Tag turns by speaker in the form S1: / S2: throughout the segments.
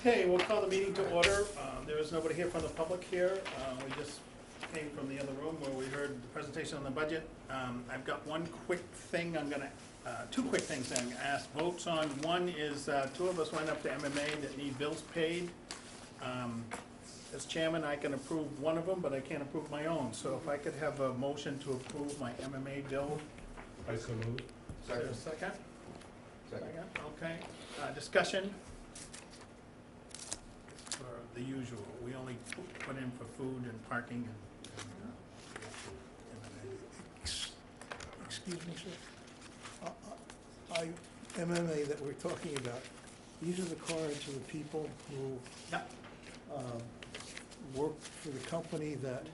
S1: Okay, we'll call the meeting to order. There is nobody here from the public here. We just came from the other room where we heard the presentation on the budget. I've got one quick thing two quick things I'm gonna ask votes on. One is, two of us went up to MMA that need bills paid. As chairman, I can approve one of them, but I can't approve my own. So if I could have a motion to approve my MMA bill.
S2: I so move.
S1: Is there a second? Second, okay. Discussion? For the usual, we only put in for food and parking
S3: Excuse me, sir. MMA that we're talking about, these are the cards of the people who
S1: Yep.
S3: work for the company that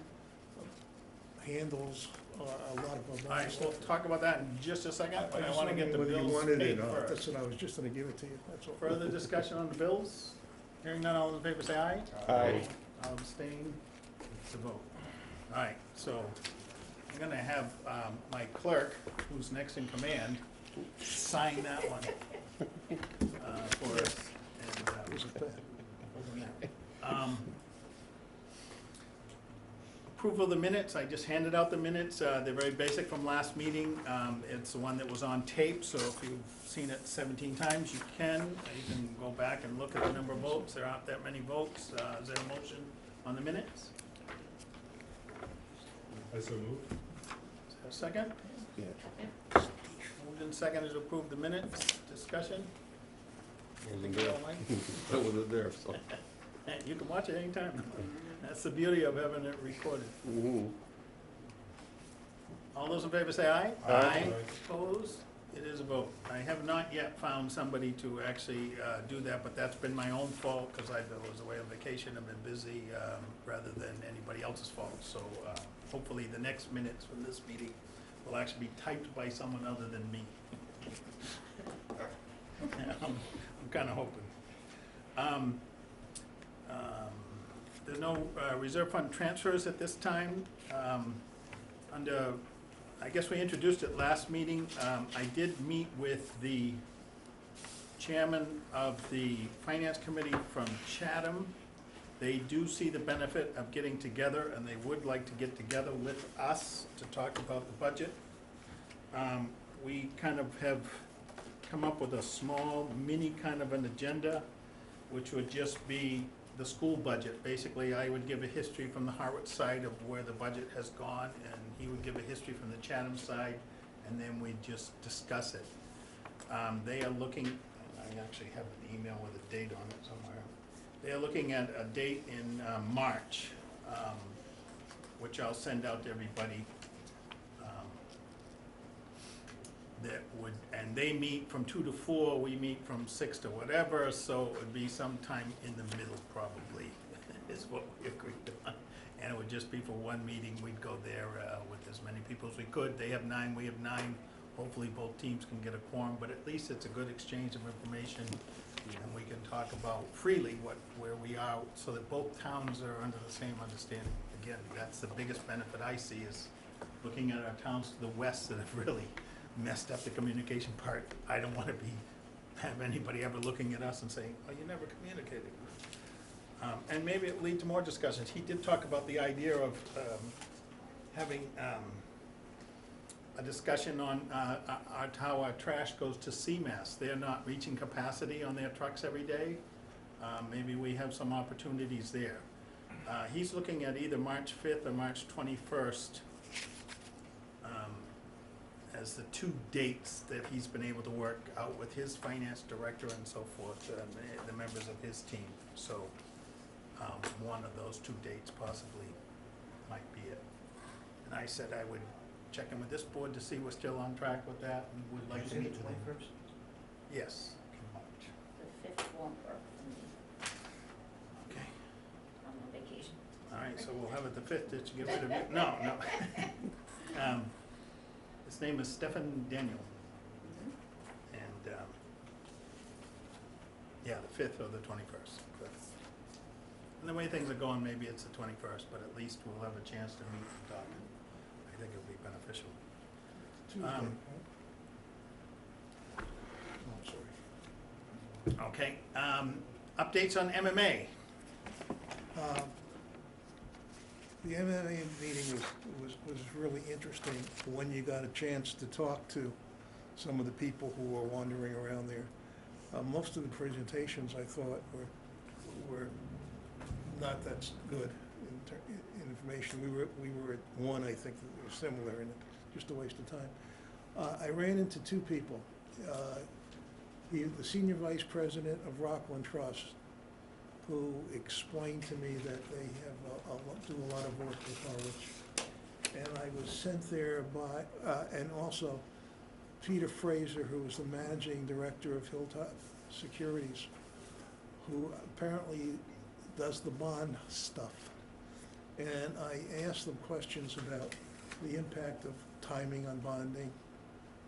S3: handles a lot of
S1: All
S3: our
S1: right, we'll
S3: stuff.
S1: talk about that in just a second, but I
S3: just
S1: wanna get the
S3: wondering whether you
S1: bills
S3: wanted
S1: paid
S3: it or not.
S1: first.
S3: That's what I was just gonna give it to you, that's all.
S1: Further discussion on the bills? Hearing none, all in favor say aye.
S2: Aye.
S1: I'll abstain, it's a vote. All right, so I'm gonna have my clerk, who's next in command, sign that one for us. And,
S3: Here's a pen.
S1: Approval of the minutes, I just handed out the minutes, they're very basic from last meeting. It's the one that was on tape, so if you've seen it 17 times, you can. You can go back and look at the number of votes, there aren't that many votes. Is there a motion on the minutes?
S2: I so move.
S1: Is there a second?
S2: Yeah.
S1: Moved and seconded to approve the minutes, discussion?
S2: Wasn't
S1: You
S2: there.
S1: don't like?
S2: I wasn't there, so.
S1: You can watch it anytime. That's the beauty of having it recorded. All those in favor say aye.
S2: Aye.
S1: Opposed? It is a vote. I have not yet found somebody to actually do that, but that's been my own fault, because I was away on vacation, I've been busy, rather than anybody else's fault. So hopefully the next minutes from this meeting will actually be typed by someone other than me. I'm kinda hoping. There's no reserve fund transfers at this time. I guess we introduced it last meeting. I did meet with the chairman of the Finance Committee from Chatham. They do see the benefit of getting together, and they would like to get together with us to talk about the budget. We kind of have come up with a small, mini kind of an agenda, which would just be the school budget. Basically, I would give a history from the Harwich side of where the budget has gone, and he would give a history from the Chatham side, and then we'd just discuss it. They are looking, I actually have an email with a date on it somewhere. They are looking at a date in March, which I'll send out to everybody. That would, and they meet from 2 to 4, we meet from 6 to whatever, so it would be sometime in the middle probably, is what we agreed on. And it would just be for one meeting, we'd go there with as many people as we could. They have 9, we have 9. Hopefully both teams can get a quorum, but at least it's a good exchange of information, and we can talk about freely where we are, so that both towns are under the same understanding. Again, that's the biggest benefit I see, is looking at our towns to the west that have really messed up the communication part. I don't want to have anybody ever looking at us and saying, oh, you never communicated. And maybe it will lead to more discussions. He did talk about the idea of having a discussion on how our trash goes to CMAS. They're not reaching capacity on their trucks every day. Maybe we have some opportunities there. He's looking at either March 5th or March 21st as the 2 dates that he's been able to work out with his finance director and so forth, the members of his team. So one of those 2 dates possibly might be it. And I said I would check in with this board to see we're still on track with that, and would like to meet with him. Yes.
S4: The 5th won't work for me.
S1: Okay.
S4: I'm on vacation.
S1: All right, so we'll have it the 5th, did you get rid of it? No. His name is Stefan Daniel. And, yeah, the 5th or the 21st. And the way things are going, maybe it's the 21st, but at least we'll have a chance to meet and talk. I think it'll be beneficial.
S3: Tuesday, right? Oh, I'm sorry.
S1: Okay, Updates on MMA.
S3: The MMA meeting was really interesting when you got a chance to talk to some of the people who were wandering around there. Most of the presentations I thought were not that good in information. We were at one, I think, that was similar, and just a waste of time. I ran into two people. The senior vice president of Rockland Trust, who explained to me that they have do a lot of work with Harwich. And I was sent there by, and also Peter Fraser, who was the managing director of Hilltop Securities, who apparently does the bond stuff. And I asked them questions about the impact of timing on bonding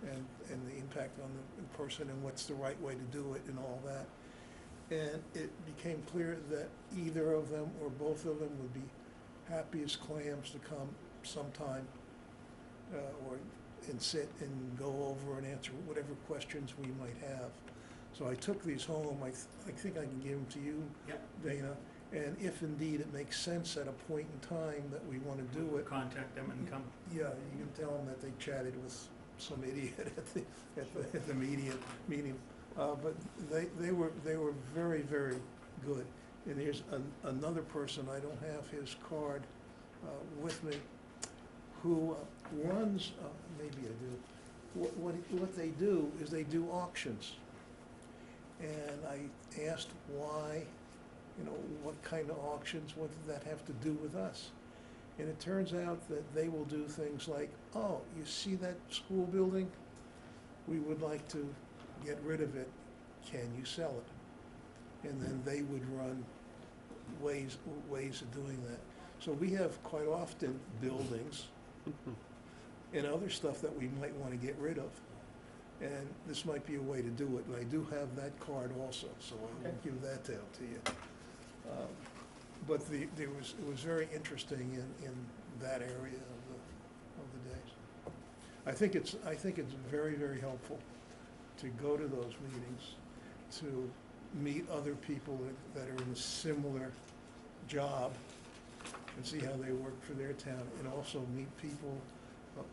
S3: and the impact on the person and what's the right way to do it and all that. And it became clear that either of them or both of them would be happy as clams to come sometime and sit and go over and answer whatever questions we might have. So I took these home. I think I can give them to you,
S1: Yep.
S3: Dana. And if indeed it makes sense at a point in time that we want to do it,
S1: Contact them and come.
S3: yeah, you can tell them that they chatted with some idiot at the meeting. But they were very, very good. And there's another person, I don't have his card with me, who runs, maybe I do, what they do is they do auctions. And I asked why, what kind of auctions, what did that have to do with us? And it turns out that they will do things like, oh, you see that school building? We would like to get rid of it. Can you sell it? And then they would run ways of doing that. So we have quite often buildings and other stuff that we might want to get rid of. And this might be a way to do it. And I do have that card also, so I will give that out to you. But it was very interesting in that area of the days. I think it's very, very helpful to go to those meetings, to meet other people that are in a similar job and see how they work for their town, and also meet people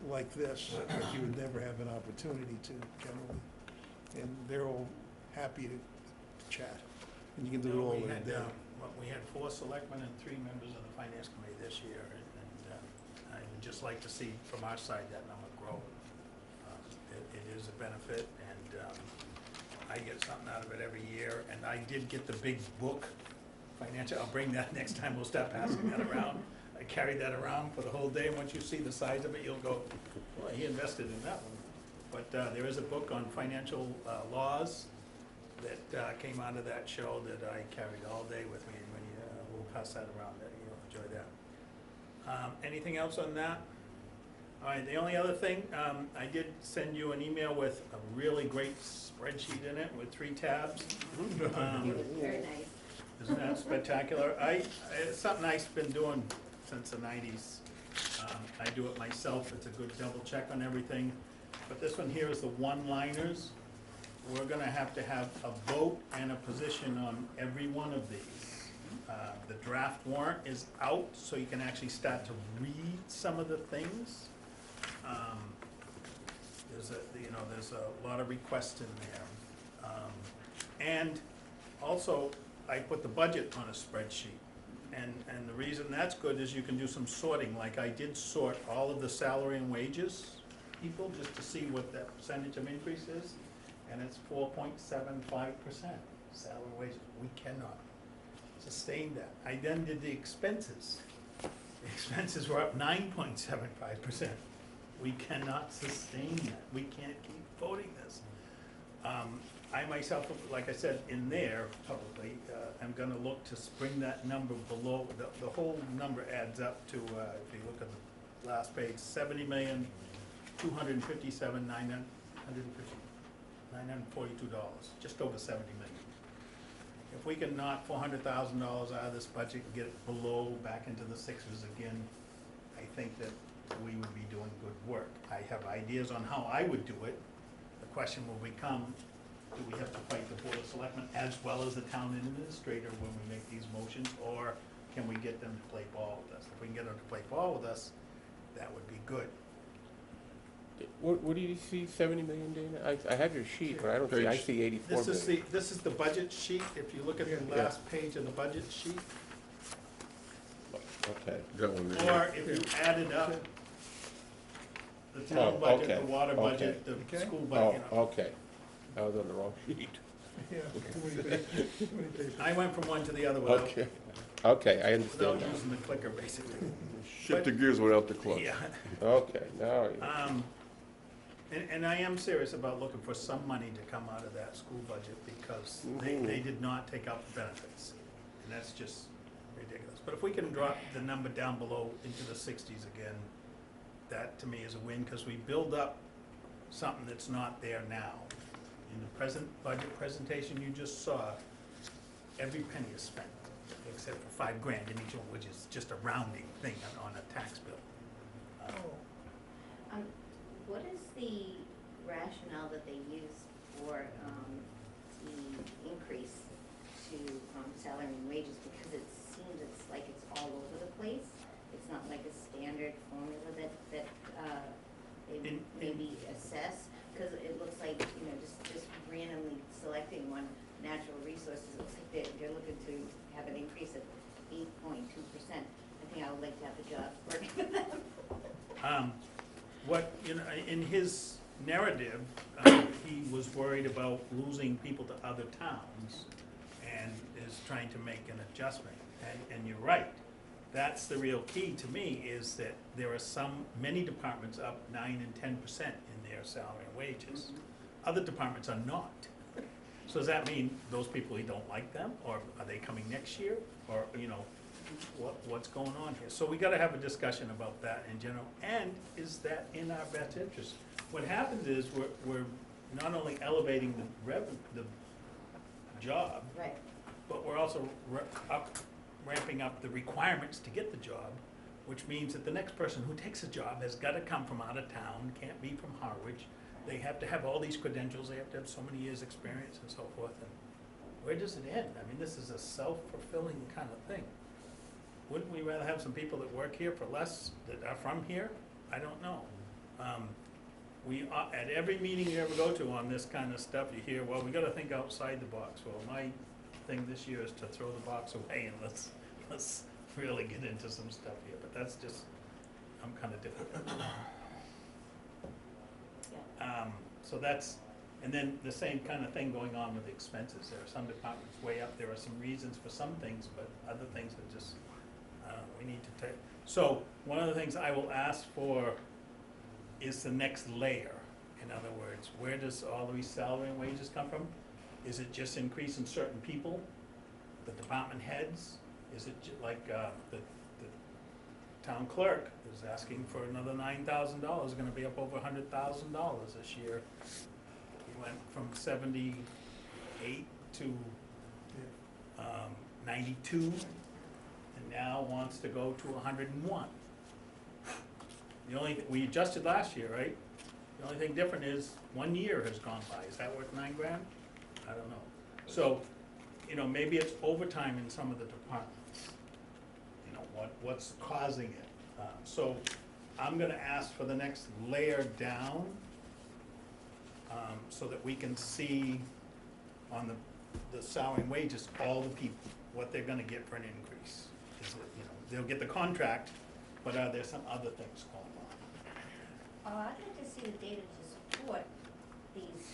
S3: like this that you would never have an opportunity to generally. And they're all happy to chat, and you can do it all in a day.
S1: We had 4 selectmen and 3 members of the finance committee this year, and I would just like to see from our side that number grow. It is a benefit, and I get something out of it every year, and I did get the big book, financial, I'll bring that next time, we'll start passing that around. I carried that around for the whole day, and once you see the size of it, you'll go, well, he invested in that one. But there is a book on financial laws that came out of that show that I carried all day with me, and we'll pass that around, you'll enjoy that. Anything else on that? All right, the only other thing, I did send you an email with a really great spreadsheet in it with 3 tabs.
S4: Very nice.
S1: Isn't that spectacular? It's something I've been doing since the 90s. I do it myself, it's a good double check on everything. But this one here is the one-liners. We're gonna have to have a vote and a position on every one of these. The draft warrant is out, so you can actually start to read some of the things. There's a lot of requests in there. And also, I put the budget on a spreadsheet. And the reason that's good is you can do some sorting, like I did sort all of the salary and wages people, just to see what that percentage of increase is. And it's 4.75% salary and wages. We cannot sustain that. I then did the expenses. The expenses were up 9.75%. We cannot sustain that. We can't keep voting this. I myself, like I said, in there publicly, I'm gonna look to bring that number below, the whole number adds up to, if you look at the last page, $70,257,942, just over 70 million. If we can knock $400,000 out of this budget and get it below, back into the 6s again, I think that we would be doing good work. I have ideas on how I would do it. The question will become, do we have to fight the Board of Selectmen as well as the town administrator when we make these motions, or can we get them to play ball with us? If we can get them to play ball with us, that would be good.
S5: What do you see, 70 million, Dana? I have your sheet, but I don't see, I see 84 million.
S1: This is the budget sheet, if you look at the
S5: Yeah.
S1: last page of the budget sheet,
S5: Okay.
S2: That one there.
S1: or if you added up the town
S5: Oh,
S1: budget,
S5: okay,
S1: the water
S5: okay.
S1: budget, the
S3: Okay.
S1: school
S5: Oh,
S1: budget, you know.
S5: okay. I was on the wrong sheet.
S3: Yeah, too many papers, too many papers.
S1: I went from one to the other without,
S5: Okay, okay, I
S1: without
S5: understand
S1: using the clicker, basically.
S2: Shift the gears without the clutch.
S1: Yeah.
S5: now. Okay, now,
S1: And I am serious about looking for some money to come out of that school budget, because they did not take out the benefits. And that's just ridiculous. But if we can drop the number down below into the sixties again, that to me is a win, because we build up something that's not there now. In the present budget presentation you just saw, every penny is spent, except for $5,000 in each one, which is just a rounding thing on a tax bill.
S4: What is the rationale that they use for the increase to salary and wages? Because it seems it's like it's all over the place. It's not like a standard formula that they maybe assess. Because it looks like, just randomly selecting one, natural resources, it looks like they're looking to have an increase of 8.2%. I think I would like to have the job working for them.
S1: In his narrative, he was worried about losing people to other towns and is trying to make an adjustment. And you're right. That's the real key to me, is that there are many departments up 9 and 10% in their salary and wages. Other departments are not. So does that mean those people, he don't like them, or are they coming next year? Or, what's going on here? So we gotta have a discussion about that in general, and is that in our best interest? What happens is we're not only elevating the job,
S4: Right.
S1: but we're also ramping up the requirements to get the job, which means that the next person who takes a job has gotta come from out of town, can't be from Harwich. They have to have all these credentials, they have to have so many years' experience and so forth, and where does it end? I mean, this is a self-fulfilling kind of thing. Wouldn't we rather have some people that work here for less, that are from here? I don't know. At every meeting you ever go to on this kind of stuff, you hear, well, we gotta think outside the box. Well, my thing this year is to throw the box away and let's really get into some stuff here, but that's just, I'm kinda difficult.
S4: Yeah.
S1: So that's, and then the same kind of thing going on with the expenses. There are some departments way up, there are some reasons for some things, but other things are just, we need to take. So, one of the things I will ask for is the next layer. In other words, where does all these salary and wages come from? Is it just increasing certain people, the department heads? Is it like, the town clerk is asking for another $9,000, gonna be up over $100,000 this year. He went from 78 to 92, and now wants to go to 101. We adjusted last year, right? The only thing different is 1 year has gone by. Is that worth $9,000? I don't know. So, maybe it's overtime in some of the departments. What's causing it? So I'm gonna ask for the next layer down, so that we can see on the salary and wages, all the people, what they're gonna get for an increase. Is it, they'll get the contract, but are there some other things going on?
S4: I'd like to see the data to support these,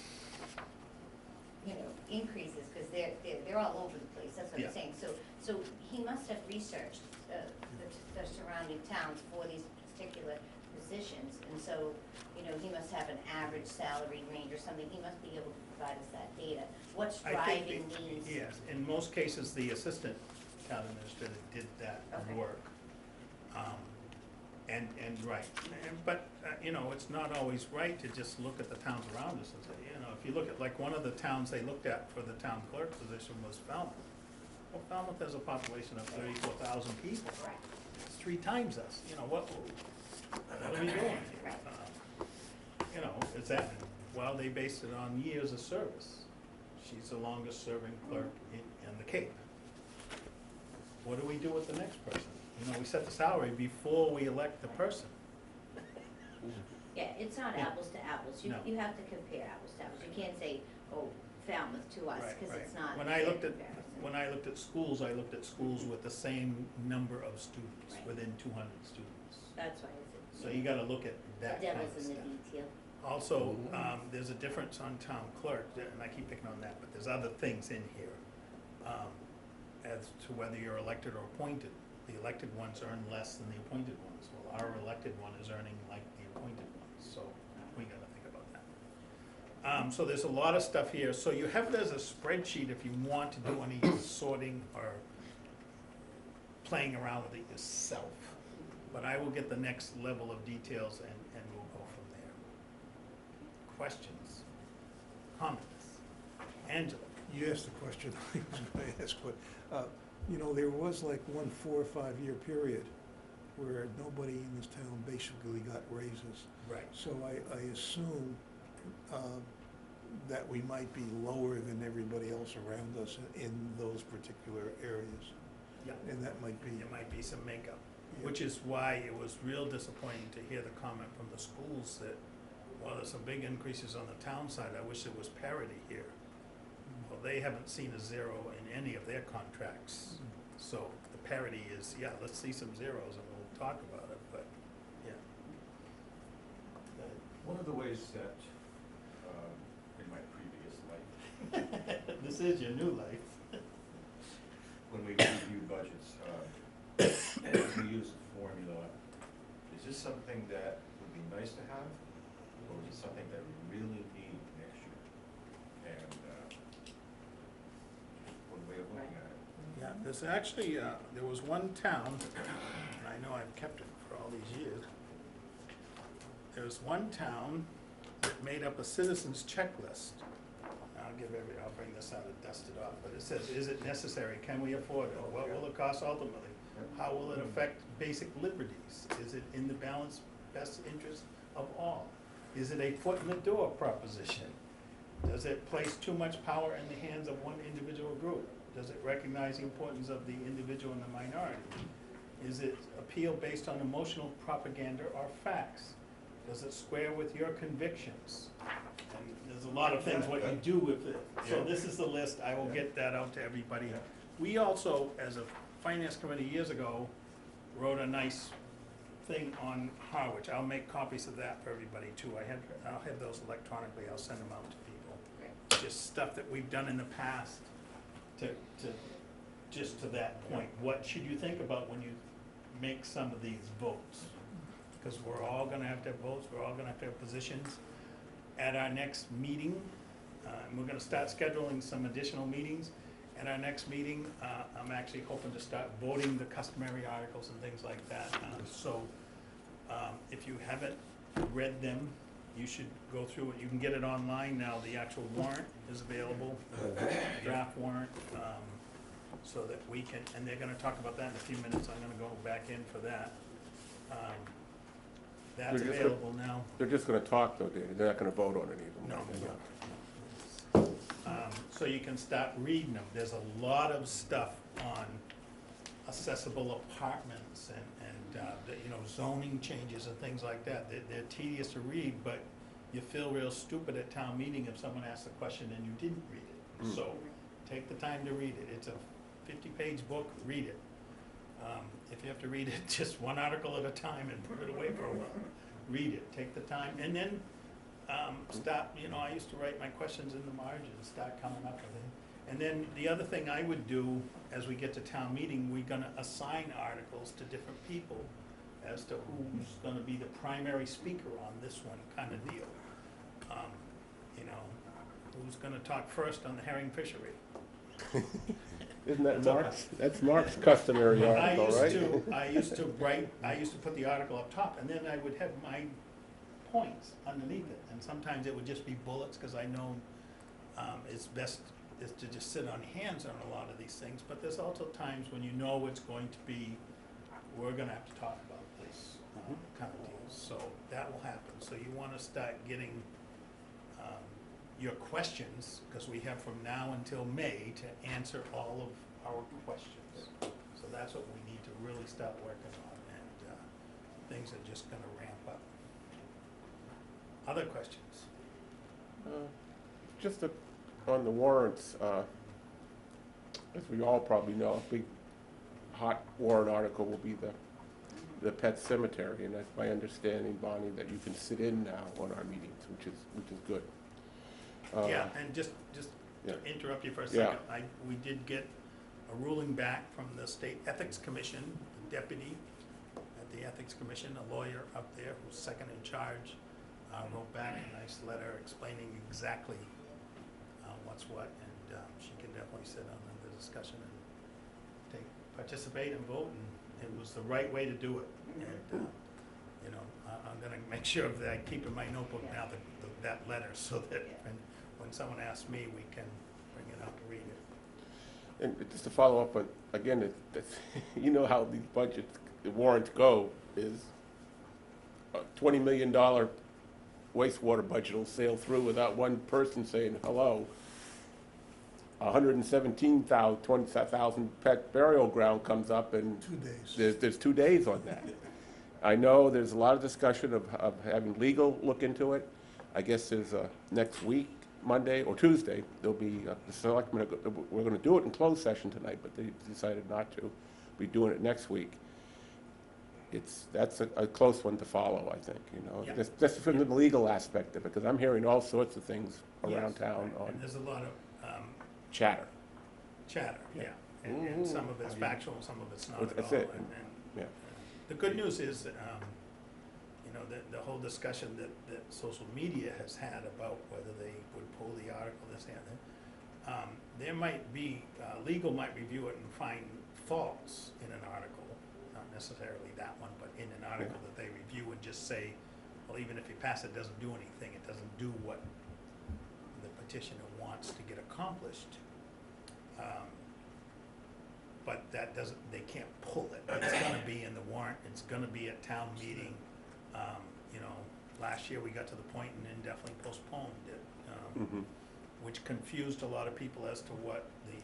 S4: increases, because they're all over the place, that's what
S1: Yeah.
S4: I'm saying. So he must have researched the surrounding towns for these particular positions, and so, he must have an average salary range or something. He must be able to provide us that data. What's
S1: I
S4: driving
S1: think
S4: these?
S1: yes, in most cases, the assistant town administrator did that
S4: Okay.
S1: work. Right, but, it's not always right to just look at the towns around us and say, if you look at, like, one of the towns they looked at for the town clerk position was Falmouth. Well, Falmouth has a population of 34,000 people.
S4: Right.
S1: It's 3 times us, what are we doing here?
S4: Right.
S1: Is that, well, they based it on years of service. She's the longest serving clerk in the Cape. What do we do with the next person? You know, we set the salary before we elect the person.
S4: Yeah, it's not
S1: Yeah.
S4: apples to apples.
S1: No.
S4: You have to compare apples to apples. You can't say, oh, Falmouth to us,
S1: Right,
S4: because
S1: right.
S4: it's not
S1: When
S4: a
S1: I
S4: fair
S1: looked at,
S4: comparison.
S1: when I looked at schools with the same number of students,
S4: Right.
S1: within 200 students.
S4: That's why it's.
S1: So you gotta look at
S4: The
S1: that kind of
S4: devil's in
S1: stuff.
S4: the detail.
S1: Also, there's a difference on town clerk, and I keep picking on that, but there's other things in here, as to whether you're elected or appointed. The elected ones earn less than the appointed ones. Well, our elected one is earning like the appointed ones, so we gotta think about that. So there's a lot of stuff here, so you have it as a spreadsheet if you want to do any sorting or playing around with it yourself. But I will get the next level of details and we'll go from there. Questions? Comments? Angela?
S3: You asked the question I was gonna ask, but, you know, there was like one 4 or 5 year period where nobody in this town basically got raises.
S1: Right.
S3: So I assume, that we might be lower than everybody else around us in those particular areas.
S1: Yeah.
S3: And that might be.
S1: There might be some makeup,
S3: Yeah.
S1: which is why it was real disappointing to hear the comment from the schools that, while there's some big increases on the town side, I wish there was parity here. Well, they haven't seen a zero in any of their contracts. So the parity is, yeah, let's see some zeros and we'll talk about it, but, yeah.
S6: One of the ways that, in my previous life,
S1: This is your new life.
S6: when we review budgets, we use a formula. Is this something that would be nice to have, or is it something that we really need next year? And, one way of looking at it.
S1: Yeah, there's actually, there was one town, and I know I've kept it for all these years. There's one town that made up a citizens checklist. I'll bring this out and dust it off, but it says, is it necessary? Can we afford it? What will it cost ultimately? How will it affect basic liberties? Is it in the best interest of all? Is it a foot in the door proposition? Does it place too much power in the hands of one individual group? Does it recognize the importance of the individual and the minority? Is it appeal based on emotional propaganda or facts? Does it square with your convictions? And there's a lot of things what you do with it. So this is the list, I will get that out to everybody. We also, as a finance committee years ago, wrote a nice thing on Harwich. I'll make copies of that for everybody too. I'll have those electronically, I'll send them out to people. Just stuff that we've done in the past just to that point. What should you think about when you make some of these votes? Because we're all gonna have to have votes, we're all gonna have to have positions. At our next meeting, and we're gonna start scheduling some additional meetings. At our next meeting, I'm actually hoping to start voting the customary articles and things like that. So, if you haven't read them, you should go through it. You can get it online now. The actual warrant is available, draft warrant, so that we can, and they're gonna talk about that in a few minutes. I'm gonna go back in for that. That's
S5: They're just
S1: available now.
S5: They're just gonna talk though, David, they're not gonna vote on it either.
S1: No. So you can start reading them. There's a lot of stuff on accessible apartments and you know, zoning changes and things like that. They're tedious to read, but you feel real stupid at town meeting if someone asks a question and you didn't read it. So take the time to read it. It's a 50-page book, read it. If you have to read it just one article at a time and put it away for a while, read it, take the time, and then stop, you know, I used to write my questions in the margins, start coming up with it. And then the other thing I would do, as we get to town meeting, we're gonna assign articles to different people as to who's gonna be the primary speaker on this one kind of deal. You know, who's gonna talk first on the herring fishery?
S5: Isn't that
S1: That's
S5: Mark's, that's Mark's customary article, right?
S1: I used to put the article up top, and then I would have my points underneath it, and sometimes it would just be bullets, because I know it's best is to just sit on your hands on a lot of these things, but there's also times when you know it's going to be, we're gonna have to talk about this kind of deal, so that will happen. So you wanna start getting your questions, because we have from now until May to answer all of our questions. So that's what we need to really start working on, and things are just gonna ramp up. Other questions?
S5: Just on the warrants, as we all probably know, a big hot warrant article will be the pet cemetery, and that's my understanding, Bonnie, that you can sit in now on our meetings, which is good.
S1: Yeah, and just
S5: yeah.
S1: to interrupt you for a
S5: Yeah.
S1: second, we did get a ruling back from the State Ethics Commission, the deputy at the Ethics Commission, a lawyer up there who's second in charge, wrote back a nice letter explaining exactly what's what, and she can definitely sit on the discussion and participate and vote, and it was the right way to do it. And you know, I'm gonna make sure that I keep in my notebook now that letter, so that when someone asks me, we can bring it out to read it.
S5: And just to follow up on, again, you know how these budgets, the warrants go, is a $20 million wastewater budget will sail through without one person saying hello. 117,000 pet burial ground comes up, and
S3: 2 days.
S5: there's 2 days on that. I know there's a lot of discussion of having legal look into it. I guess there's next week, Monday or Tuesday, there'll be the selectmen, we're going to do it in closed session tonight, but they decided not to. We're doing it next week. That's a close one to follow, I think, you know,
S1: Yeah.
S5: just from the legal aspect of it, because I'm hearing all sorts of things around
S1: Yes,
S5: town
S1: right.
S5: on
S1: And there's a lot of
S5: chatter.
S1: chatter, yeah, and
S5: Mhm.
S1: some of it's factual, some of it's not at all.
S5: That's it.
S1: And
S5: Yeah.
S1: the good news is that, you know, the whole discussion that social media has had about whether they would pull the article, this and that, there might be, legal might review it and find faults in an article, not necessarily that one, but in an article that they review and just say, well, even if you pass it, it doesn't do anything, it doesn't do what the petitioner wants to get accomplished. But that doesn't, they can't pull it. It's gonna be in the warrant, it's gonna be at town meeting. You know, last year we got to the point and indefinitely postponed it,
S5: Mhm.
S1: which confused a lot of people as to what the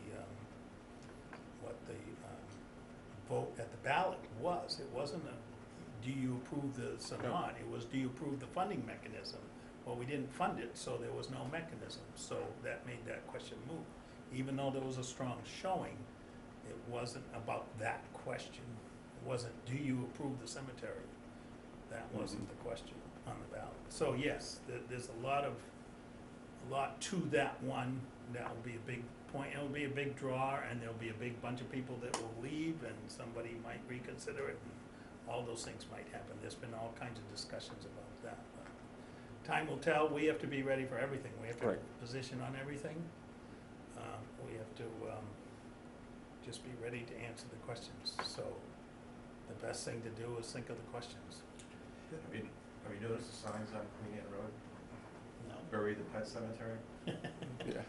S1: vote at the ballot was. It wasn't a, do you approve this or not? It was, do you approve the funding mechanism? Well, we didn't fund it, so there was no mechanism, so that made that question moot. Even though there was a strong showing, it wasn't about that question. It wasn't, do you approve the cemetery? That wasn't the question on the ballot. So yes, there's a lot to that one. That will be a big point, it'll be a big draw, and there'll be a big bunch of people that will leave, and somebody might reconsider it, and all those things might happen. There's been all kinds of discussions about that. But time will tell. We have to be ready for everything. We have to position on everything. We have to just be ready to answer the questions. So the best thing to do is think of the questions.
S6: Have you noticed the signs on Queen Anne Road?
S1: No.
S6: Bury the pet cemetery?
S5: Yeah.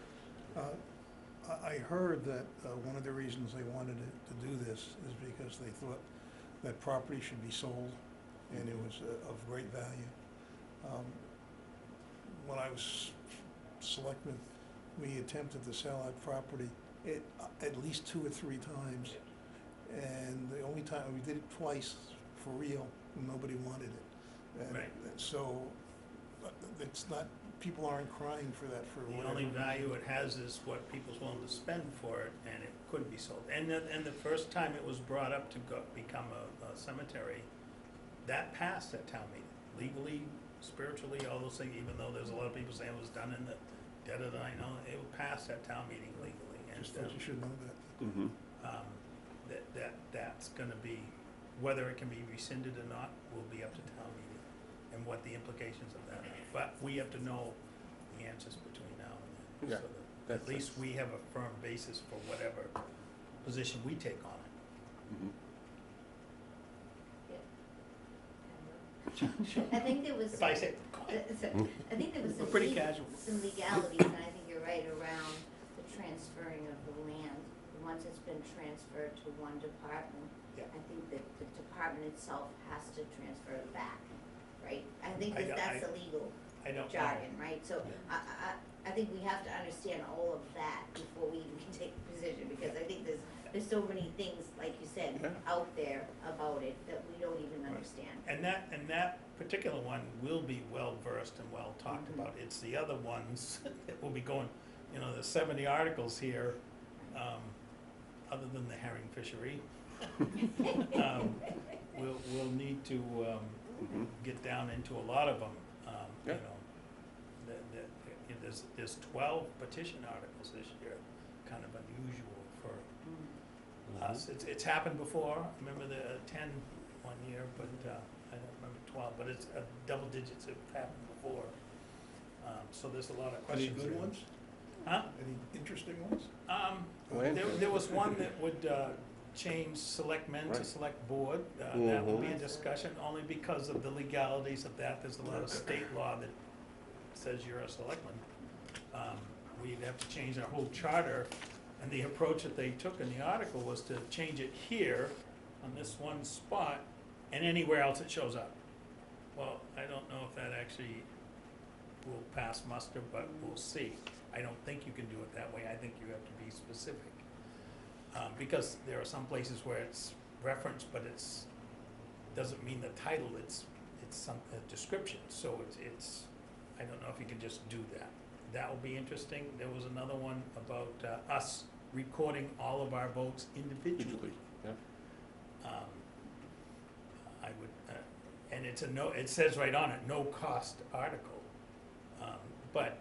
S3: I heard that one of the reasons they wanted to do this is because they thought that property should be sold, and it was of great value. When I was selectman, we attempted to sell that property at least 2 or 3 times, and the only time, we did it twice for real, and nobody wanted it. And
S1: Right.
S3: so, it's not, people aren't crying for that for
S1: The
S3: whatever.
S1: only value it has is what people's willing to spend for it, and it could be sold. And the first time it was brought up to become a cemetery, that passed at town meeting, legally, spiritually, all those things, even though there's a lot of people saying it was done in the dead of the night, no, it passed at town meeting legally. And
S3: Just thought you should know that.
S5: Mhm.
S1: that's gonna be, whether it can be rescinded or not, will be up to town meeting, and what the implications of that are. But we have to know the answers between now and then,
S5: Yeah,
S1: so that
S5: that's
S1: at least we have a firm basis for whatever position we take on it.
S5: Mhm.
S4: I think there was.
S1: If I say,
S4: I think there was
S1: We're
S4: some
S1: pretty casual.
S4: some legalities, and I think you're right, around the transferring of the land. Once it's been transferred to one department,
S1: Yeah.
S4: I think that the department itself has to transfer it back, right? I think
S1: I
S4: that
S1: don't-
S4: that's the legal
S1: I don't know.
S4: jargon, right? So,
S1: Yeah.
S4: I think we have to understand all of that before we even can take a position, because I think there's so many things, like you said,
S5: Yeah.
S4: out there about it that we don't even understand.
S1: And that particular one will be well-versed and well-talked
S4: Mhm.
S1: about. It's the other ones that will be going, you know, there's 70 articles here, other than the herring fishery. We'll need to
S5: Mhm.
S1: get down into a lot of them, you
S5: Yeah.
S1: know. There's 12 petition articles this year, kind of unusual for us. It's happened before. I remember the 10 one year, but I don't remember 12, but it's double digits have happened before. So there's a lot of
S3: Any
S1: questions.
S3: good
S1: there.
S3: ones?
S1: Huh?
S3: Any interesting ones?
S1: There was one that would change selectmen to
S5: Right.
S1: select board. That will be a
S5: Mhm.
S1: discussion, only because of the legalities of that. There's a lot of state law that says you're a selectman. We'd have to change our whole charter, and the approach that they took in the article was to change it here, on this one spot, and anywhere else it shows up. Well, I don't know if that actually will pass muster, but we'll see. I don't think you can do it that way. I think you have to be specific. Because there are some places where it's referenced, but it's, doesn't mean the title, it's some, a description. So it's, I don't know if you can just do that. That will be interesting. There was another one about us recording all of our votes individually.
S5: Usually, yeah.
S1: I would, and it's it says right on it, no cost article. But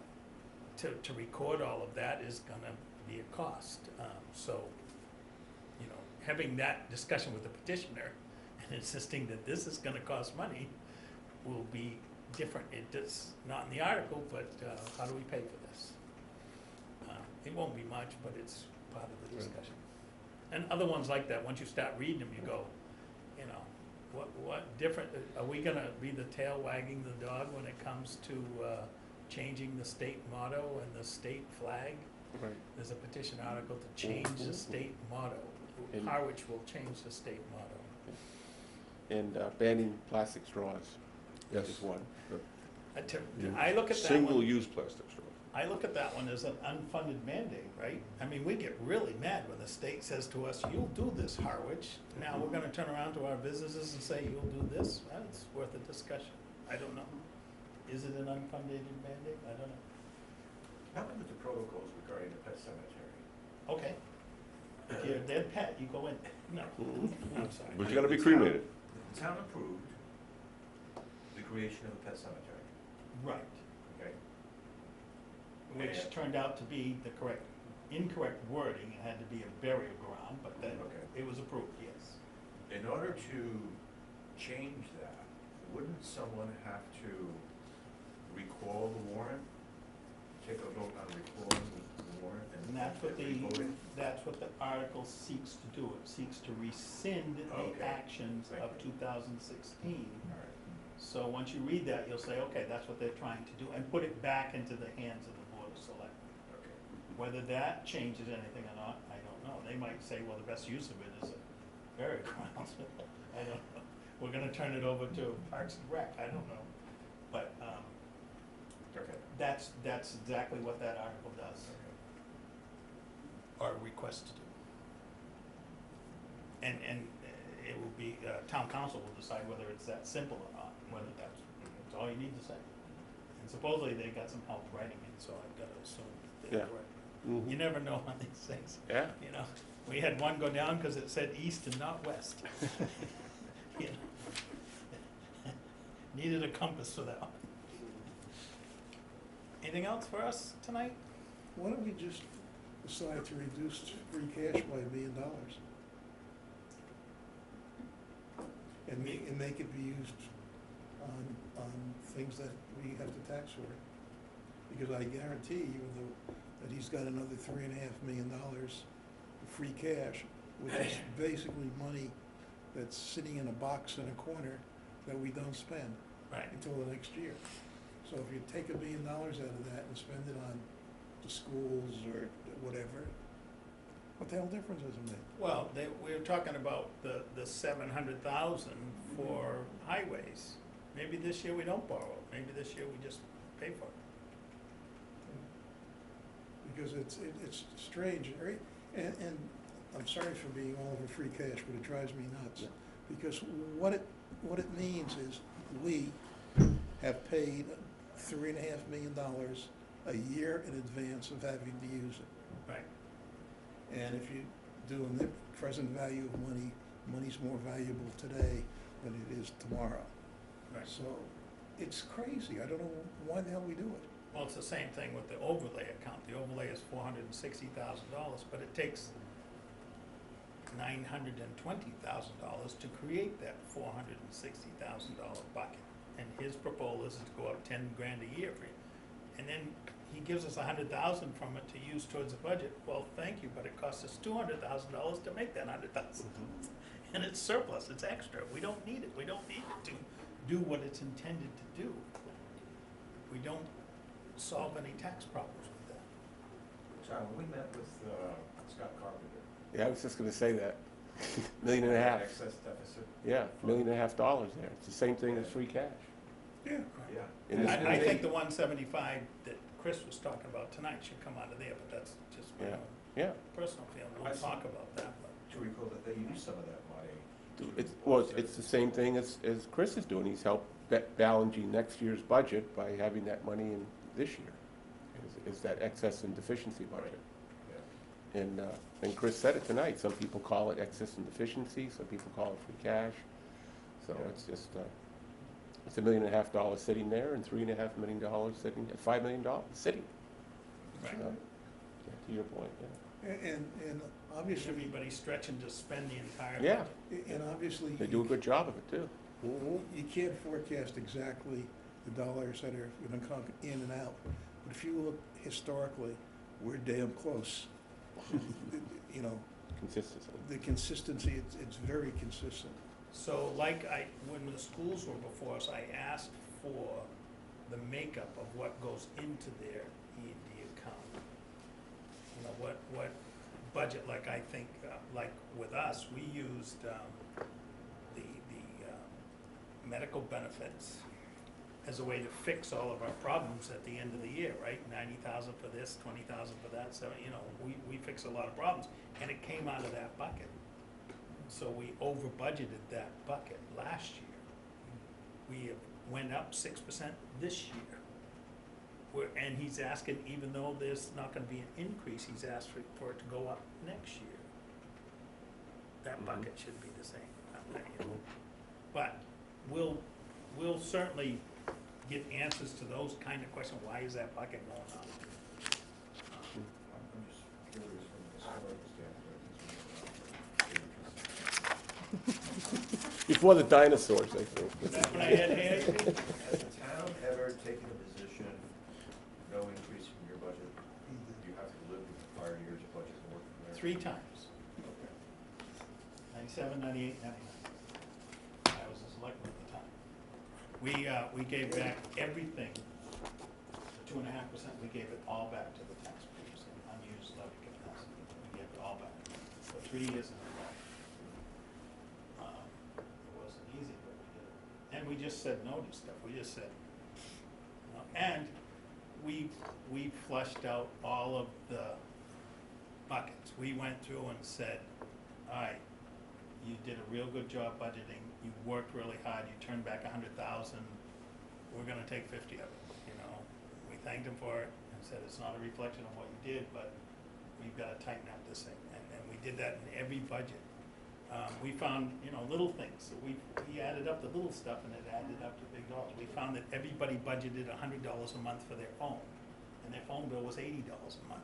S1: to record all of that is gonna be a cost. So, you know, having that discussion with the petitioner and insisting that this is gonna cost money will be different. It does, not in the article, but how do we pay for this? It won't be much, but it's part of the
S5: Right.
S1: discussion. And other ones like that, once you start reading them, you go, you know, what different, are we gonna be the tail wagging the dog when it comes to changing the state motto and the state flag?
S5: Right.
S1: There's a petition article to change the state motto.
S5: And-
S1: Harwich will change the state motto.
S5: And banning plastic straws
S2: Yes.
S5: is one.
S1: I look at that one.
S2: Single-use plastic straw.
S1: I look at that one as an unfunded mandate, right? I mean, we get really mad when the state says to us, you'll do this, Harwich. Now, we're gonna turn around to our businesses and say, you'll do this? Well, it's worth a discussion. I don't know. Is it an unfunded mandate? I don't know.
S6: How about the protocols regarding the pet cemetery?
S1: Okay. If you're a dead pet, you go in. No, I'm sorry.
S2: But you gotta be cremated.
S6: The town approved the creation of a pet cemetery,
S1: Right,
S6: okay?
S1: which turned out to be the incorrect wording. It had to be a burial ground, but then
S6: Okay.
S1: it was approved, yes.
S6: In order to change that, wouldn't someone have to recall the warrant? Take a vote on recalling the warrant
S1: And that's what
S6: re-voting?
S1: that's what the article seeks to do. It seeks to rescind the
S6: Okay.
S1: actions
S6: Thank
S1: of
S6: you.
S1: 2016.
S6: All right.
S1: So once you read that, you'll say, okay, that's what they're trying to do, and put it back into the hands of the Board of Selectmen.
S6: Okay.
S1: Whether that changes anything or not, I don't know. They might say, well, the best use of it is a burial ground. I don't know. We're gonna turn it over to Parks and Rec, I don't know. But,
S6: Okay.
S1: that's exactly what that article does, or requests to do. And it will be, town council will decide whether it's that simple or not, whether that's all you need to say. And supposedly they got some help writing it, so I've gotta assume they're
S5: Yeah.
S1: correct.
S5: Mhm.
S1: You never know on these things,
S5: Yeah.
S1: you know? We had one go down because it said east and not west. You know? Needed a compass for that one. Anything else for us tonight?
S3: Why don't we just decide to reduce free cash by $1 million? And make it be used on things that we have to tax for. Because I guarantee, even though, that he's got another $3.5 million of free cash, which is basically money that's sitting in a box in a corner that we don't spend
S1: Right.
S3: until the next year. So if you take $1 million out of that and spend it on the schools or whatever, what the hell difference does it make?
S1: Well, we were talking about the 700,000 for highways. Maybe this year we don't borrow, maybe this year we just pay for it.
S3: because it's strange, right? And I'm sorry for being all over free cash, but it drives me nuts.
S5: Yeah.
S3: Because what it means is we have paid $3.5 million a year in advance of having to use it.
S1: Right.
S3: And if you do in the present value of money, money's more valuable today than it is tomorrow.
S1: Right.
S3: So it's crazy. I don't know why the hell we do it.
S1: Well, it's the same thing with the overlay account. The overlay is $460,000, but it takes $920,000 to create that $460,000 bucket. And his proposal is to go up 10 grand a year for you. And then he gives us 100,000 from it to use towards the budget. Well, thank you, but it costs us $200,000 to make that 100,000. And it's surplus, it's extra. We don't need it. We don't need it to do what it's intended to do. We don't solve any tax problems with that.
S6: John, when we met with Scott Carpenter.
S5: Yeah, I was just gonna say that. $1.5 million.
S6: Excess deficit.
S5: Yeah, $1.5 million there. It's the same thing as free cash.
S3: Yeah.
S6: Yeah.
S5: In this
S1: I
S5: day-
S1: think the 175 that Chris was talking about tonight should come out of there, but that's just my
S5: Yeah,
S1: own
S5: yeah.
S1: personal feeling.
S6: I
S1: We'll
S6: see.
S1: talk about that, but.
S6: To recall that they use some of that money.
S5: It's the same thing as Chris is doing. He's helped balancing next year's budget by having that money in this year, is that excess and deficiency budget.
S6: Yeah.
S5: And Chris said it tonight, some people call it excess and deficiency, some people call it free cash. So
S6: Yeah.
S5: it's just, it's $1.5 million sitting there and $3.5 million sitting, $5 million sitting.
S1: Right.
S5: Yeah, to your point, yeah.
S3: And obviously,
S1: Everybody's stretching to spend the entire
S5: Yeah,
S1: budget.
S3: and obviously.
S5: they do a good job of it too.
S3: You can't forecast exactly the dollars that are gonna come in and out, but if you look historically, we're damn close. You know,
S5: Consistency.
S3: the consistency, it's very consistent.
S1: So when the schools were before us, I asked for the makeup of what goes into their E&D account. You know, what budget, like I think, like with us, we used the medical benefits as a way to fix all of our problems at the end of the year, right? 90,000 for this, 20,000 for that, so, you know, we fix a lot of problems, and it came out of that bucket. So we over budgeted that bucket last year. We went up 6% this year. And he's asking, even though there's not gonna be an increase, he's asked for it to go up next year. That bucket should be the same, you know. But we'll certainly get answers to those kind of questions. Why is that bucket going up?
S6: I'm just curious from a historical standpoint.
S5: Before the dinosaurs, I think.
S1: That's what I had here.
S6: Has the town ever taken a position, no increase in your budget? You have to live with the prior year's budget and work from there?
S1: 3 times. 97, 98, 99. I was a selectman at the time. We gave back everything, the 2.5%, we gave it all back to the taxpayers in unused levy capacity. We gave it all back for 3 years in a row. It wasn't easy, but we did it. And we just said no to stuff. We just said, no. And we flushed out all of the buckets. We went through and said, all right, you did a real good job budgeting, you worked really hard, you turned back 100,000, we're gonna take 50 of it, you know? We thanked him for it and said, it's not a reflection of what you did, but we've gotta tighten up this thing, and we did that in every budget. We found, you know, little things, so we added up the little stuff and it added up to big dollars. We found that everybody budgeted $100 a month for their phone, and their phone bill was $80 a month.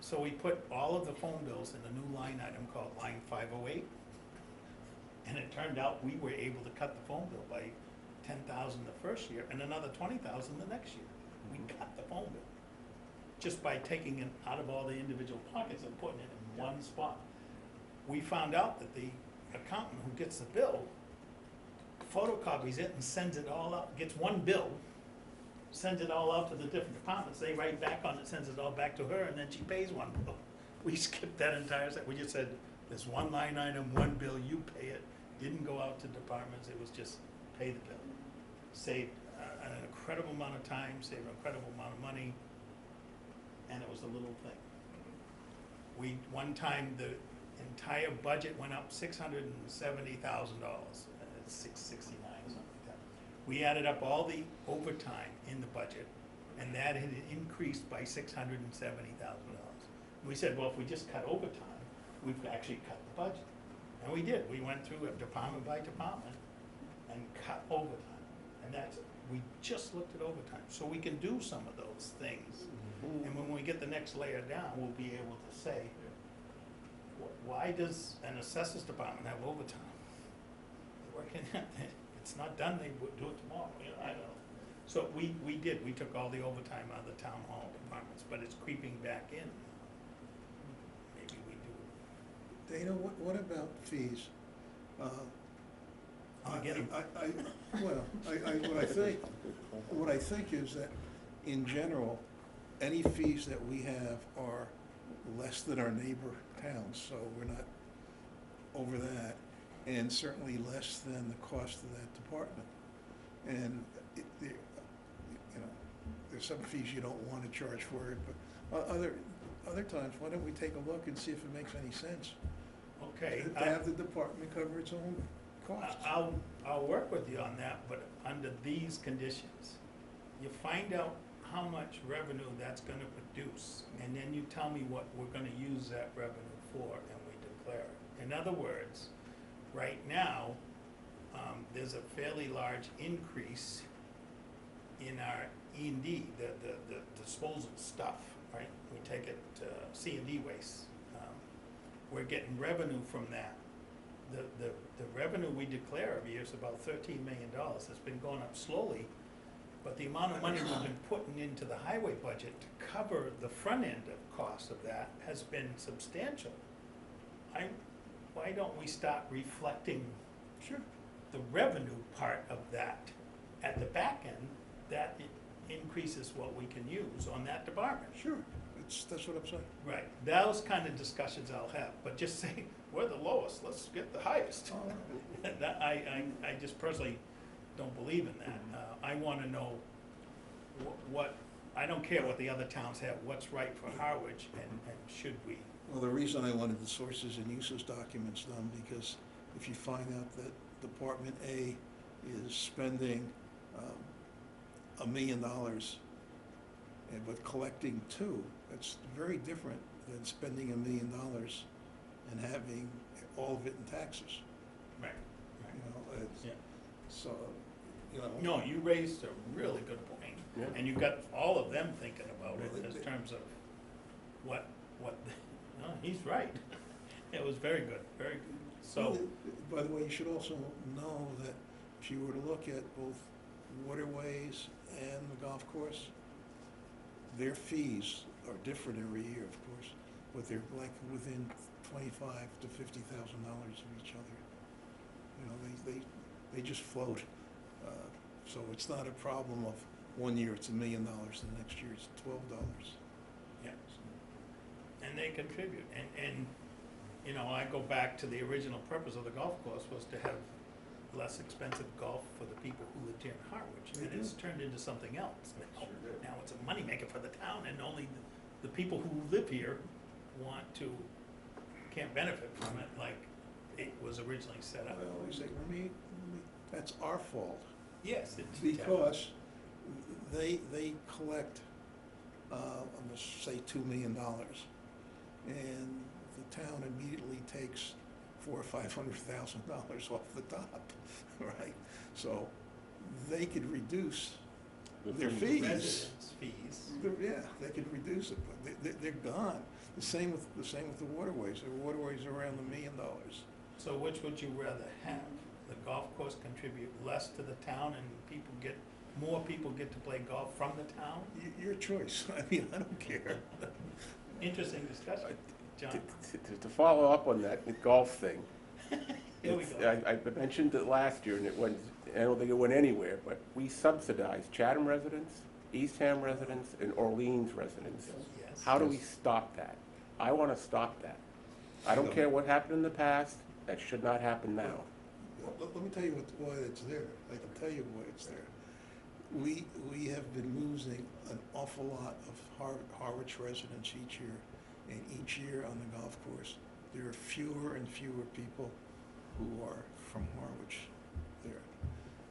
S1: So we put all of the phone bills in a new line item called line 508. And it turned out we were able to cut the phone bill by 10,000 the first year and another 20,000 the next year. We cut the phone bill just by taking it out of all the individual pockets and putting it in one spot. We found out that the accountant who gets the bill photocopies it and sends it all out, gets one bill, sends it all out to the different departments, they write back on it, sends it all back to her, and then she pays one bill. We skipped that entire set, we just said, there's one line item, one bill, you pay it, didn't go out to departments, it was just pay the bill. Saved an incredible amount of time, saved an incredible amount of money, and it was a little thing. One time, the entire budget went up $670,000, $669, something like that. We added up all the overtime in the budget, and that had increased by $670,000. We said, well, if we just cut overtime, we've actually cut the budget. And we did. We went through it department by department and cut overtime. And we just looked at overtime. So we can do some of those things. And when we get the next layer down, we'll be able to say, why does an assessors department have overtime? They're working, it's not done, they would do it tomorrow, I don't know. So we did, we took all the overtime out of the town hall departments, but it's creeping back in. Maybe we do.
S3: Dana, what about fees?
S1: I'll get 'em.
S3: What I think is that, in general, any fees that we have are less than our neighbor towns, so we're not over that, and certainly less than the cost of that department. And there's some fees you don't want to charge for it, but other times, why don't we take a look and see if it makes any sense?
S1: Okay.
S3: To have the department cover its own costs.
S1: I'll work with you on that, but under these conditions, you find out how much revenue that's gonna produce, and then you tell me what we're gonna use that revenue for, and we declare it. In other words, right now, there's a fairly large increase in our E&D, the disposal stuff, right? We take it, C&D waste. We're getting revenue from that. The revenue we declare every year is about $13 million. It's been going up slowly, but the amount of money we've been putting into the highway budget to cover the front end of cost of that has been substantial. Why don't we start reflecting the revenue part of that at the back end, that it increases what we can use on that department?
S3: Sure, that's what I'm saying.
S1: Right, those kind of discussions I'll have, but just say, we're the lowest, let's get the highest. I just personally don't believe in that. I wanna know what, I don't care what the other towns have, what's right for Harwich, and should we?
S3: Well, the reason I wanted the sources and uses documents done, because if you find out that Department A is spending $1 million, but collecting $2 million, that's very different than spending $1 million and having all of it in taxes.
S1: Right. Yeah.
S3: So,
S1: No, you raised a really good point,
S5: Yeah.
S1: and you got all of them thinking about it
S3: Well,
S1: in terms of what, no, he's right. It was very good, very good. So,
S3: by the way, you should also know that if you were to look at both waterways and the golf course, their fees are different every year, of course, but they're like within $25,000 to $50,000 of each other. They just float. So it's not a problem of one year it's $1 million, the next year it's $12.
S1: yeah, and they contribute, and I go back to the original purpose of the golf course was to have less expensive golf for the people who lived here in Harwich, and it's turned into something else now. Now it's a moneymaker for the town, and only the people who live here can't benefit from it like it was originally set up.
S3: I always say, that's our fault,
S1: Yes, it's.
S3: because they collect, I'm gonna say $2 million, and the town immediately takes $400,000 or $500,000 off the top, right? So they could reduce their fees.
S1: Residents' fees.
S3: Yeah, they could reduce it, but they're gone. The same with the waterways. The waterways are around $1 million.
S1: So which would you rather have? The golf course contribute less to the town and more people get to play golf from the town?
S3: Your choice. I mean, I don't care.
S1: Interesting discussion, John.
S5: To follow up on that golf thing,
S1: Here we go.
S5: I mentioned it last year, and I don't think it went anywhere, but we subsidize Chatham residents, Eastham residents, and Orleans residents.
S1: Yes.
S5: How do we stop that? I want to stop that. I don't care what happened in the past, that should not happen now.
S3: Let me tell you why it's there. I can tell you why it's there. we have been losing an awful lot of Harwich residents each year. And each year on the golf course, there are fewer and fewer people who are from Harwich there.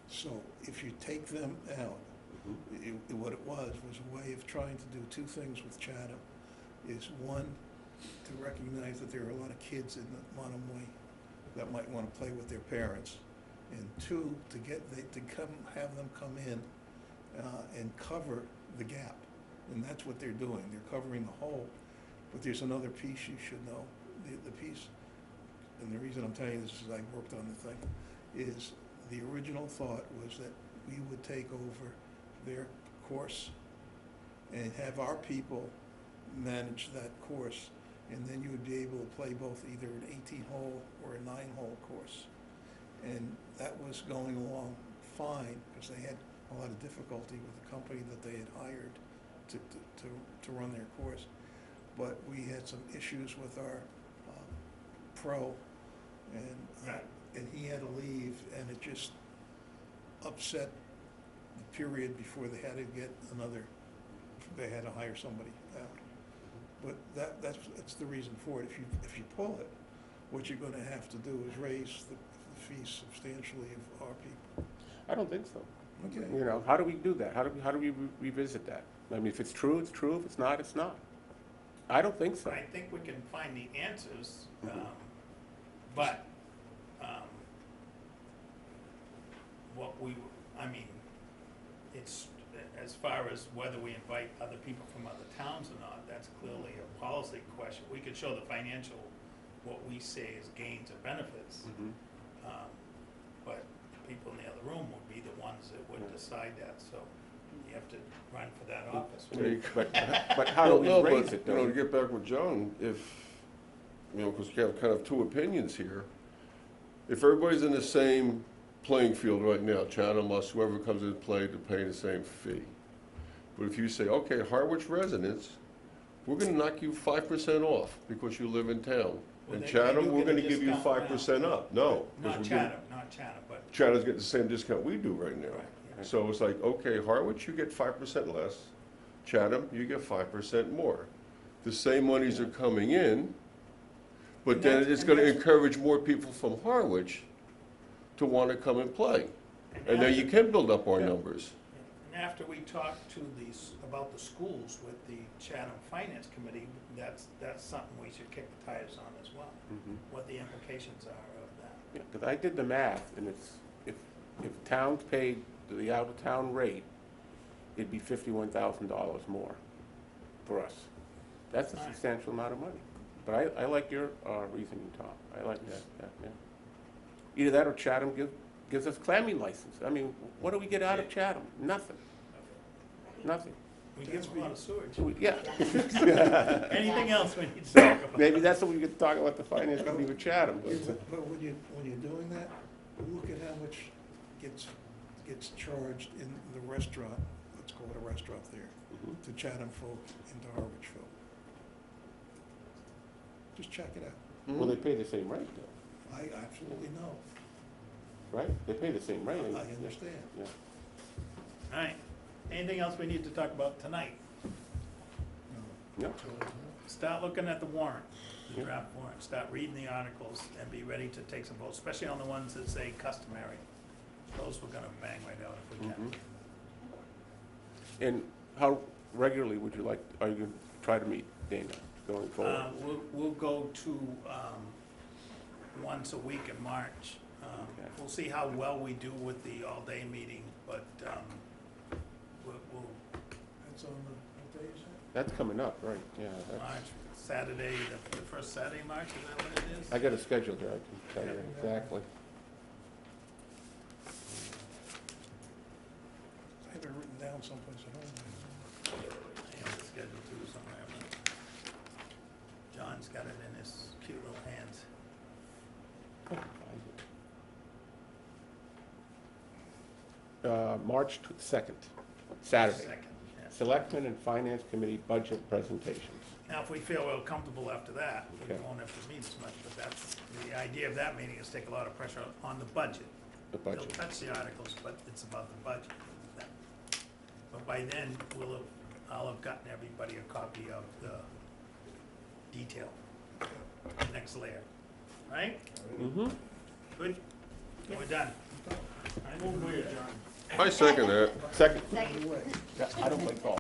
S3: So if you take them out, what it was a way of trying to do two things with Chatham. Is one, to recognize that there are a lot of kids in the Monomoy that might want to play with their parents. And two, to have them come in and cover the gap. And that's what they're doing. They're covering the hole. But there's another piece you should know. The piece, and the reason I'm telling you this is I worked on the thing, is the original thought was that we would take over their course and have our people manage that course. And then you would be able to play both either an 18-hole or a 9-hole course. And that was going along fine because they had a lot of difficulty with the company that they had hired to run their course. But we had some issues with our pro, and he had to leave, and it just upset the period before they had to get they had to hire somebody out. But that's the reason for it. If you pull it, what you're gonna have to do is raise the fees substantially of our people.
S5: I don't think so.
S3: Okay.
S5: You know, how do we do that? How do we revisit that? I mean, if it's true, it's true. If it's not, it's not. I don't think so.
S1: I think we can find the answers,
S5: Mhm.
S1: but, it's, as far as whether we invite other people from other towns or not, that's clearly a policy question. We could show the financial, what we say is gains or benefits,
S5: Mhm.
S1: but people in the other room would be the ones that would decide that, so you have to run for that office.
S5: But how do we
S2: No,
S5: raise
S2: but,
S5: it,
S2: you know,
S5: though?
S2: to get back with John, if, you know, because we have kind of two opinions here. If everybody's in the same playing field right now, Chatham, us, whoever comes into play, to pay the same fee. But if you say, okay, Harwich residents, we're gonna knock you 5% off because you live in town.
S1: Well,
S2: And
S1: they
S2: Chatham,
S1: do
S2: we're
S1: get a
S2: gonna give you
S1: discount
S2: 5%
S1: now.
S2: up. No. 'cause
S1: Not
S2: we're
S1: Chatham, but.
S2: Chatham's getting the same discount we do right now.
S1: Right, yeah.
S2: So it's like, okay, Harwich, you get 5% less. Chatham, you get 5% more. The same monies are coming in, but
S1: And
S2: then
S1: that's-
S2: it's
S1: and
S2: gonna
S1: that's-
S2: encourage more people from Harwich to wanna come and play. And then you can build up our
S1: Yeah.
S2: numbers.
S1: And after we talked to about the schools with the Chatham Finance Committee, that's something we should kick the tires on as well,
S5: Mhm.
S1: what the implications are of that.
S5: Yeah, 'cause I did the math, and it's, if towns paid the out-of-town rate, it'd be $51,000 more for us. That's a
S1: Right.
S5: substantial amount of money. But I like your reasoning, Tom. I like that, yeah. Either that or Chatham gives us clammy license. I mean, what do we get out of Chatham? Nothing. Nothing.
S1: We get a lot of sewage.
S5: Yeah.
S1: Anything else we need to
S5: So,
S1: talk about?
S5: maybe that's what we could talk about the finance company with Chatham.
S3: Yeah,
S5: But,
S3: but when you're doing that, look at how much gets charged in the restaurant, let's call it a restaurant there,
S5: Mhm.
S3: to Chatham folk and to Harwich folk. Just check it out.
S5: Well, they pay the same rate, though,
S3: I absolutely know.
S5: right? They pay the same rate.
S3: I understand.
S5: Yeah.
S1: All right, anything else we need to talk about tonight?
S5: Yeah.
S1: Start looking at the warrant, the
S5: Yeah.
S1: draft warrant, start reading the articles, and be ready to take some votes, especially on the ones that say customary. Those we're gonna bang right out if we can.
S5: Mhm. And how regularly would you like, are you going to try to meet, Dana, going forward?
S1: We'll go to, once a week in March.
S5: Okay.
S1: We'll see how well we do with the all-day meeting, but, we'll,
S3: That's on what day is
S5: That's coming up, right, yeah.
S1: March, Saturday, the first Saturday in March, is that what it is?
S5: I got a schedule here, I can tell you exactly.
S3: I have it written down someplace at home.
S1: I have the schedule too somewhere, but John's got it in his cute little hands.
S5: March 2nd, Saturday.
S1: Second, yeah.
S5: Selectmen and Finance Committee budget presentations.
S1: Now, if we feel real comfortable after that, we
S5: Okay.
S1: won't have to meet as much, but that's, the idea of that meeting is take a lot of pressure on the budget.
S5: The
S1: They'll
S5: budget.
S1: touch the articles, but it's about the budget. But by then, I'll have gotten everybody a copy of the detail, the next layer, right?
S5: Mm-hmm.
S1: Good? We're done. I move we adjourn.
S2: I second that.
S5: Second,
S4: Second.
S5: yeah, I don't play golf.